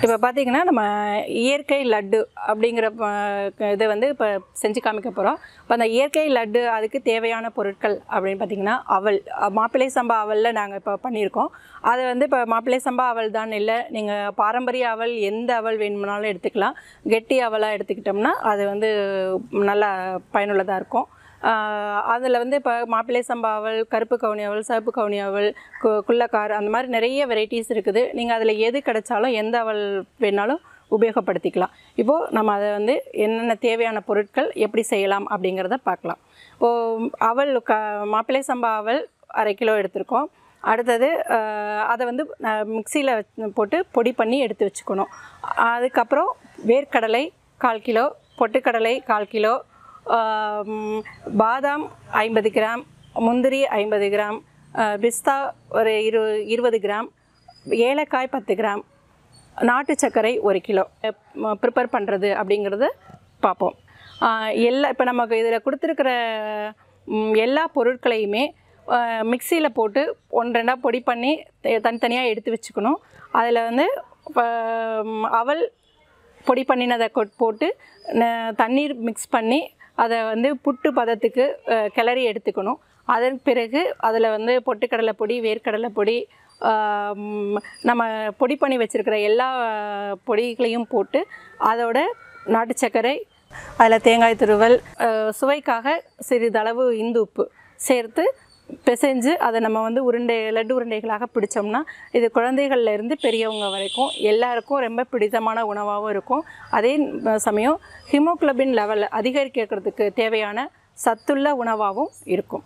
இப்போ பார்த்தீங்கன்னா, நம்ம இயற்கை லட்டு அப்படிங்கிற இதை வந்து இப்போ செஞ்சு காமிக்க போகிறோம். இப்போ அந்த இயற்கை லட்டு அதுக்கு தேவையான பொருட்கள் அப்படின்னு பார்த்தீங்கன்னா, அவல் மாப்பிள்ளை சம்பா அவலில் நாங்கள் இப்போ பண்ணியிருக்கோம். அது வந்து இப்போ மாப்பிள்ளை சம்பா அவல் தான் இல்லை, நீங்கள் பாரம்பரிய அவல் எந்த அவல் வேணும்னாலும் எடுத்துக்கலாம். கெட்டி அவலாக எடுத்துக்கிட்டோம்னா அது வந்து நல்லா பயனுள்ளதாக இருக்கும். அதில் வந்து இப்போ மாப்பிள்ளை சம்பா அவல், கருப்பு கவுனி அவல், சிவப்பு கவுனி அவல், குள்ளக்கார் அந்த மாதிரி நிறைய வெரைட்டிஸ் இருக்குது. நீங்கள் அதில் எது கிடைச்சாலும் எந்த அவல் வேணாலும் உபயோகப்படுத்திக்கலாம். இப்போது நம்ம அதை வந்து என்னென்ன தேவையான பொருட்கள் எப்படி செய்யலாம் அப்படிங்கிறத பார்க்கலாம். இப்போது அவல் மாப்பிள்ளை சம்பா அவல் 1/2 கிலோ எடுத்திருக்கோம். அடுத்தது அதை வந்து மிக்சியில் போட்டு பொடி பண்ணி எடுத்து வச்சுக்கணும். அதுக்கப்புறம் வேர்க்கடலை 1/4 கிலோ, பொட்டுக்கடலை 1/4 கிலோ, பாதாம் 50 கிராம், முந்திரி 50 கிராம், பிஸ்தா ஒரு 20 கிராம், ஏலக்காய் 10 கிராம், நாட்டு சர்க்கரை 1 கிலோ ப்ரிப்பேர் பண்ணுறது அப்படிங்கிறத பார்ப்போம். இப்போ நமக்கு இதில் கொடுத்துருக்கிற எல்லா பொருட்களையுமே மிக்சியில் போட்டு 1-2 பொடி பண்ணி தனித்தனியாக எடுத்து வச்சுக்கணும். அதில் வந்து அவல் பொடி பண்ணினதை போட்டு தண்ணீர் மிக்ஸ் பண்ணி அதை வந்து புட்டு பதத்துக்கு கிளறி எடுத்துக்கணும். அதன் பிறகு அதில் வந்து பொட்டுக்கடலை பொடி, வேர்க்கடலை பொடி, நம்ம பொடி பண்ணி வச்சுருக்கிற எல்லா பொடிகளையும் போட்டு அதோட நாட்டு சர்க்கரை, அதில் தேங்காய் துருவல், சுவைக்காக சிறிதளவு இந்து உப்பு சேர்த்து பிசைஞ்சு அதை நம்ம வந்து லட்டு உருண்டைகளாக பிடிச்சோம்னா இது குழந்தைகள்லேருந்து பெரியவங்க வரைக்கும் எல்லாருக்கும் ரொம்ப பிடித்தமான உணவாகவும் இருக்கும். அதே சமயம் ஹீமோகுளோபின் லெவல் அதிகரிக்கிறதுக்கு தேவையான சத்துள்ள உணவாகவும் இருக்கும்.